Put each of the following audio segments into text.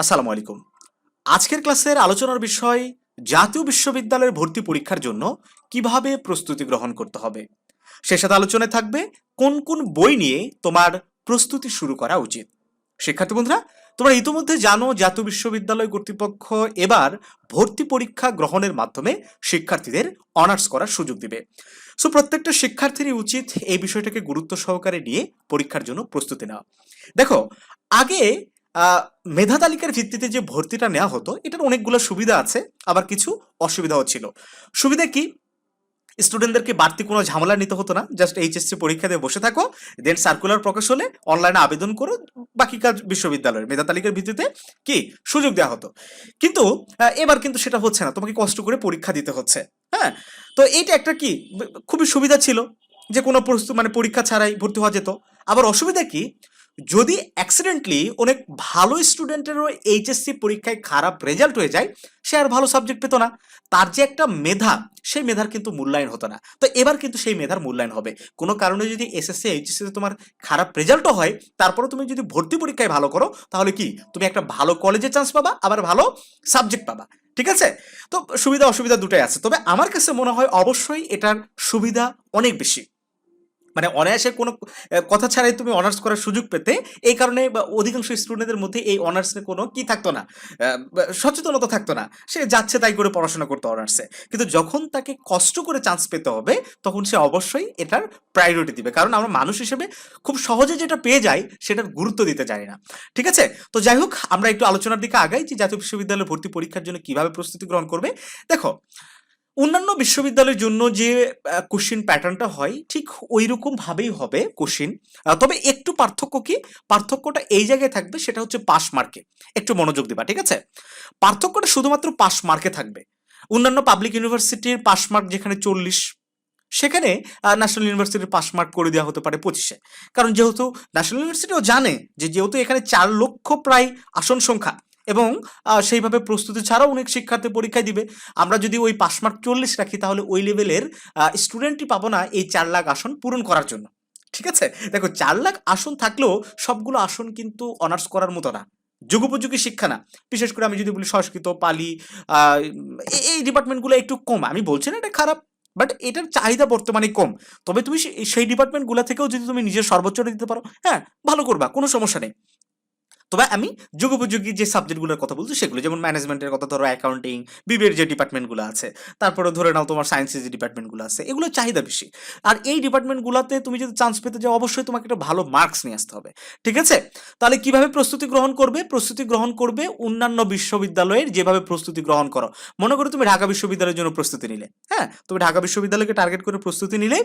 আসসালামু আলাইকুম। আজকের ক্লাসের আলোচনার বিষয় জাতীয় বিশ্ববিদ্যালয়ের ভর্তি পরীক্ষার জন্য কিভাবে প্রস্তুতি গ্রহণ করতে হবে। সে সাথে আলোচনায় থাকবে কোন কোন বই নিয়ে তোমার প্রস্তুতি শুরু করা উচিত। শিক্ষার্থী বন্ধুরা, তোমরা ইতিমধ্যে জানো জাতীয় বিশ্ববিদ্যালয় কর্তৃপক্ষ এবার ভর্তি পরীক্ষা গ্রহণের মাধ্যমে শিক্ষার্থীদের অনার্স করার সুযোগ দিবে। সো প্রত্যেকটা শিক্ষার্থীরই উচিত এই বিষয়টাকে গুরুত্ব সহকারে নিয়ে পরীক্ষার জন্য প্রস্তুতি নেওয়া। দেখো, আগে মেধা তালিকার ভিত্তিতে যে ভর্তিটা নেওয়া হতো এটার অনেকগুলো সুবিধা আছে, আবার কিছু অসুবিধাও ছিল। সুবিধা কি? স্টুডেন্টদেরকে বাড়তি কোনো ঝামেলা নিতে হতো না, জাস্ট এইচএসসি পরীক্ষা দিয়ে বসে থাকো, দেন সার্কুলার প্রকাশ হলে অনলাইনে আবেদন করো, বাকি কাজ বিশ্ববিদ্যালয়ের মেধা তালিকার ভিত্তিতে কি সুযোগ দেওয়া হতো। কিন্তু এবার কিন্তু সেটা হচ্ছে না, তোমাকে কষ্ট করে পরীক্ষা দিতে হচ্ছে। হ্যাঁ, তো এইটা একটা কি খুবই সুবিধা ছিল যে কোনো মানে পরীক্ষা ছাড়াই ভর্তি হওয়া যেত। আবার অসুবিধা কি, যদি অ্যাক্সিডেন্টলি অনেক ভালো স্টুডেন্টেরও এইচএসসি পরীক্ষায় খারাপ রেজাল্ট হয়ে যায়, সে আর ভালো সাবজেক্ট পেতো না। তার যে একটা মেধা, সেই মেধার কিন্তু মূল্যায়ন হতো না। তো এবার কিন্তু সেই মেধার মূল্যায়ন হবে। কোনো কারণে যদি এসএসসি এইচএসসিতে তোমার খারাপ রেজাল্টও হয়, তারপরে তুমি যদি ভর্তি পরীক্ষায় ভালো করো, তাহলে কি তুমি একটা ভালো কলেজে চান্স পাবা, আবার ভালো সাবজেক্ট পাবা। ঠিক আছে? তো সুবিধা অসুবিধা দুটাই আছে, তবে আমার কাছে মনে হয় অবশ্যই এটার সুবিধা অনেক বেশি। মানে অনায়াসে কোনো কথা ছাড়াই তুমি অনার্স করার সুযোগ পেতে। এই কারণে অধিকাংশ স্টুডেন্টদের মধ্যে এই অনার্সে কোনো কি থাকতো না, সচেতনতা থাকতো না। সে যাচ্ছে তাই করে পড়াশোনা করতো অনার্সে। কিন্তু যখন তাকে কষ্ট করে চান্স পেতে হবে, তখন সে অবশ্যই এটার প্রায়োরিটি দিবে, কারণ আমরা মানুষ হিসেবে খুব সহজে যেটা পেয়ে যাই সেটার গুরুত্ব দিতে জানি না। ঠিক আছে? তো যাই হোক, আমরা একটু আলোচনার দিকে আগাই যে জাতীয় বিশ্ববিদ্যালয়ে ভর্তি পরীক্ষার জন্য কিভাবে প্রস্তুতি গ্রহণ করবে। দেখো, অন্যান্য বিশ্ববিদ্যালয়ের জন্য যে কোশ্চিন প্যাটার্নটা হয় ঠিক ওই রকম ভাবেই হবে কোশ্চিন। তবে একটু পার্থক্য কি, পার্থক্যটা এই জায়গায় থাকবে, সেটা হচ্ছে পাস মার্কে। একটু মনোযোগ দিবা, ঠিক আছে? পার্থক্যটা শুধুমাত্র পাস মার্কে থাকবে। অন্যান্য পাবলিক ইউনিভার্সিটির পাস মার্ক যেখানে 40, সেখানে ন্যাশনাল ইউনিভার্সিটির পাস মার্ক করে দেওয়া হতে পারে 25-এ। কারণ যেহেতু ন্যাশনাল ইউনিভার্সিটিও জানে যে যেহেতু এখানে 4 লক্ষ প্রায় আসন সংখ্যা, এবং সেইভাবে প্রস্তুতি ছাড়াও অনেক শিক্ষার্থী পরীক্ষায় দিবে। আমরা যদি ওই পাস মার্ক 40 রাখি, তাহলে ওই লেভেলের স্টুডেন্টই পাবো না এই 4 লাখ আসন পূরণ করার জন্য। ঠিক আছে? দেখো, 4 লাখ আসন থাকলেও সবগুলো আসন কিন্তু অনার্স করার মতো না, যুগোপযোগী শিক্ষা না। বিশেষ করে আমি যদি বলি সংস্কৃত, পালি, এই ডিপার্টমেন্টগুলো একটু কম। আমি বলছি না এটা খারাপ, বাট এটার চাহিদা বর্তমানে কম। তবে তুমি সেই ডিপার্টমেন্টগুলো থেকেও যদি তুমি নিজের সর্বোচ্চটা দিতে পারো, হ্যাঁ, ভালো করবা, কোনো সমস্যা নেই। তবে আমি যুগোপযোগী যে সাবজেক্টগুলোর কথা বলছি সেগুলো, যেমন ম্যানেজমেন্টের কথা ধরো, অ্যাকাউন্টিং, বিবিএর যে ডিপার্টমেন্টগুলো আছে, তারপরে ধরে নাও তোমার সায়েন্সের যে ডিপার্টমেন্টগুলো আছে, এগুলো চাহিদা বেশি। আর এই ডিপার্টমেন্টগুলোতে তুমি যদি চান্স পেতে যাও, অবশ্যই তোমাকে একটা ভালো মার্কস নিয়ে আসতে হবে। ঠিক আছে? তাহলে কিভাবে প্রস্তুতি গ্রহণ করবে? প্রস্তুতি গ্রহণ করবে অন্যান্য বিশ্ববিদ্যালয়ের যেভাবে প্রস্তুতি গ্রহণ করো। মনে করো তুমি ঢাকা বিশ্ববিদ্যালয়ের জন্য প্রস্তুতি নিলে, হ্যাঁ, তুমি ঢাকা বিশ্ববিদ্যালয়কে টার্গেট করে প্রস্তুতি নিলে,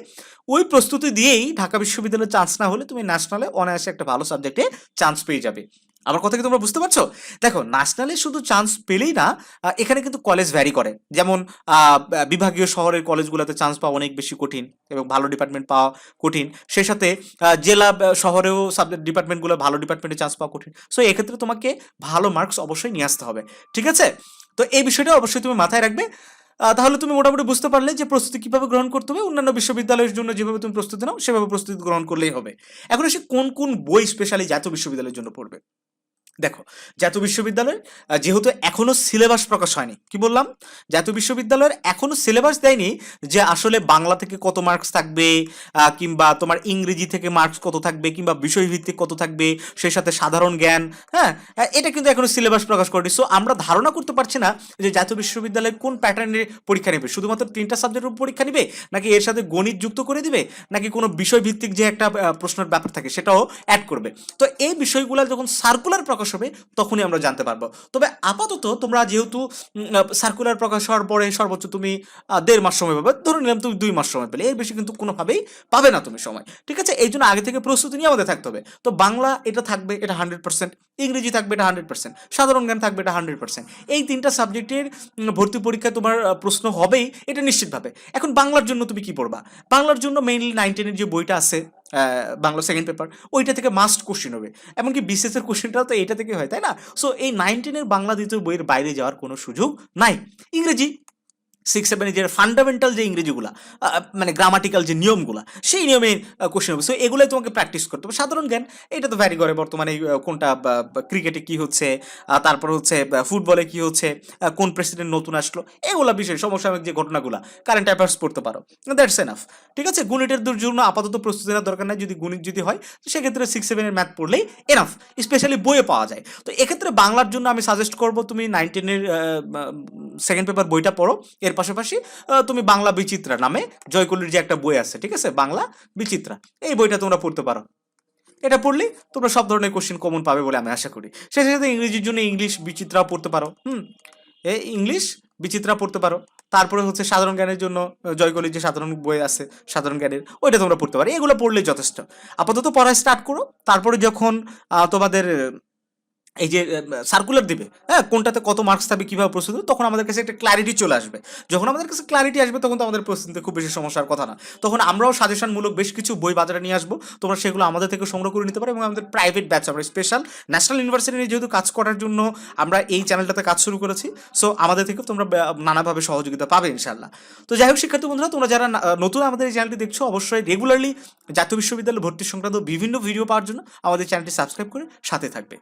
ওই প্রস্তুতি দিয়েই ঢাকা বিশ্ববিদ্যালয়ে চান্স না হলে তুমি ন্যাশনালে অনায়াসে একটা ভালো সাবজেক্টে চান্স পেয়ে যাবে। আমার কথা কি তোমরা বুঝতে পারছো? দেখো, ন্যাশনালে শুধু চান্স পেলেই না, এখানে কিন্তু কলেজ ভ্যারি করে। যেমন বিভাগীয় শহরের কলেজগুলোতে চান্স পাওয়া অনেক বেশি কঠিন, এবং ভালো ডিপার্টমেন্ট পাওয়া কঠিন। সেই সাথে জেলা শহরেও সাবজেক্ট ডিপার্টমেন্টগুলো, ভালো ডিপার্টমেন্টে চান্স পাওয়া কঠিন। সো এক্ষেত্রে তোমাকে ভালো মার্কস অবশ্যই নিয়ে আসতে হবে। ঠিক আছে? তো এই বিষয়টা অবশ্যই তুমি মাথায় রাখবে। তাহলে তুমি মোটামুটি বুঝতে পারলে যে প্রস্তুতি কিভাবে গ্রহণ করতে হবে। অন্যান্য বিশ্ববিদ্যালয়ের জন্য যেভাবে তুমি প্রস্তুতি নাও, সেভাবে প্রস্তুতি গ্রহণ করলেই হবে। এখন এসে কোন কোন বই স্পেশালি জাতীয় বিশ্ববিদ্যালয়ের জন্য পড়বে। দেখো, জাতীয় বিশ্ববিদ্যালয়ের যেহেতু এখনো সিলেবাস প্রকাশ হয়নি, কি বললাম, জাতীয় বিশ্ববিদ্যালয়ের এখনো সিলেবাস দেয়নি যে আসলে বাংলা থেকে কত মার্কস থাকবে, কিংবা তোমার ইংরেজি থেকে মার্কস কত থাকবে, কিংবা বিষয়ভিত্তিক কত থাকবে, সেই সাথে সাধারণ জ্ঞান। হ্যাঁ, এটা কিন্তু এখনো সিলেবাস প্রকাশ করেনি। সো আমরা ধারণা করতে পারছি না যে জাতীয় বিশ্ববিদ্যালয় কোন প্যাটার্নের পরীক্ষা নেবে। শুধুমাত্র 3টা সাবজেক্টের উপর পরীক্ষা নেবে, নাকি এর সাথে গণিত যুক্ত করে দিবে, নাকি কোনো বিষয়ভিত্তিক যে একটা প্রশ্নের ব্যাপার থাকে সেটাও অ্যাড করবে। তো এই বিষয়গুলো যখন সার্কুলার প্রকাশ হবে, তখনই আমরা জানতে পারবো। তবে আপাতত তোমরা যেহেতু সার্কুলার প্রকাশ হওয়ার পরে সর্বোচ্চ তুমি 1.5 মাস সময় পাবে, ধরে নিলাম তুমি 2 মাস সময় পেলে, এর বেশি কিন্তু কোনোভাবেই পাবে না তুমি সময়। ঠিক আছে? এই জন্য আগে থেকে প্রস্তুতি নিয়ে আমাদের থাকতে হবে। তো বাংলা এটা থাকবে, এটা 100%, ইংরেজি থাকবে এটা 100%, সাধারণ জ্ঞান থাকবে এটা 100%। এই 3টা সাবজেক্টের ভর্তি পরীক্ষায় তোমার প্রশ্ন হবেই, এটা নিশ্চিতভাবে। এখন বাংলার জন্য তুমি কি পড়বা? বাংলার জন্য মেইনলি 9-10-এর যে বইটা আছে, বাংলা সেকেন্ড পেপার, ওইটা থেকে মাস্ট কোশ্চেন হবে। এমনকি বিসিএস এর কোশ্চেনটাও তো এইটা থেকে হয়, তাই না? সো এই 9-10-এর বাংলা দ্বিতীয় বইয়ের বাইরে যাওয়ার কোনো সুযোগ নাই। ইংরেজি, 6-7 যে ফান্ডামেন্টাল যে ইংরেজিগুলা মানে গ্রামাটিক্যাল যে নিয়মগুলা সেই নিয়মে কোশ্চেন হবে। সো এগুলোই তোমাকে প্র্যাকটিস করতে হবে। সাধারণ জ্ঞান এটা তো ভ্যারি করে বর্তমানে কোনটা ক্রিকেটে কি হচ্ছে, তারপর হচ্ছে ফুটবলে কি হচ্ছে, কোন প্রেসিডেন্ট নতুন আসলো, এগুলা বিষয় সমসাময়িক যে ঘটনাগুলা কারেন্ট অ্যাফেয়ার্স পড়তে পারো, দ্যাটস এনাফ। ঠিক আছে, গণিতের জন্য আপাতত প্রস্তুতি নেওয়ার দরকার নাই। যদি গণিত যদি হয় তো সেক্ষেত্রে 6-7 ম্যাথ পড়লেই এনাফ, স্পেশালি বইয়ে পাওয়া যায়। তো এক্ষেত্রে বাংলার জন্য আমি সাজেস্ট করবো তুমি 9-10 সেকেন্ড পেপার বইটা পড়ো। এর পাশাপাশি তুমি বাংলা বিচিত্রা নামে জয়কলির যে একটা বই আছে, ঠিক আছে, বাংলা বিচিত্রা, এই বইটা তোমরা পড়তে পারো। এটা পড়লেই তোমরা সব ধরনের কোশ্চেন কমন পাবে বলে আমি আশা করি। সেই সাথে ইংরেজির জন্য ইংলিশ বিচিত্রা পড়তে পারো। ইংলিশ বিচিত্রা পড়তে পারো। তারপরে হচ্ছে সাধারণ জ্ঞানের জন্য জয়কলির যে সাধারণ বই আছে সাধারণ জ্ঞানের, ওইটা তোমরা পড়তে পারো। এগুলো পড়লেই যথেষ্ট। আপাতত পড়া স্টার্ট করো। তারপরে যখন তোমাদের এই যে সার্কুলার দিবে, হ্যাঁ, কোনটাতে কত মার্কস থাকবে, কীভাবে প্রস্তুত হবে, তখন আমাদের কাছে একটা ক্ল্যারিটি চলে আসবে। যখন আমাদের কাছে ক্ল্যারিটি আসবে তখন তো আমাদের প্রস্তুতিতে খুব বেশি সমস্যার কথা না। তখন আমরাও সাজেশনমূলক বেশ কিছু বই বাজারে নিয়ে আসবো, তোমরা সেগুলো আমাদের থেকে সংগ্রহ করে নিতে পারো। এবং আমাদের প্রাইভেট ব্যাচ, আমরা স্পেশাল ন্যাশনাল ইউনিভার্সিটি নিয়ে যেহেতু কাজ করার জন্য আমরা এই চ্যানেলটাতে কাজ শুরু করেছি, সো আমাদের থেকে তোমরা নানাভাবে সহযোগিতা পাবে ইনশাল্লাহ। তো যাই হোক শিক্ষার্থী বন্ধুরা, তোমরা যারা নতুন আমাদের এই চ্যানেলটি দেখছো, অবশ্যই রেগুলারলি জাতীয় বিশ্ববিদ্যালয়ে ভর্তি সংক্রান্ত বিভিন্ন ভিডিও পাওয়ার জন্য আমাদের চ্যানেলটি সাবস্ক্রাইব করে সাথে থাকবে।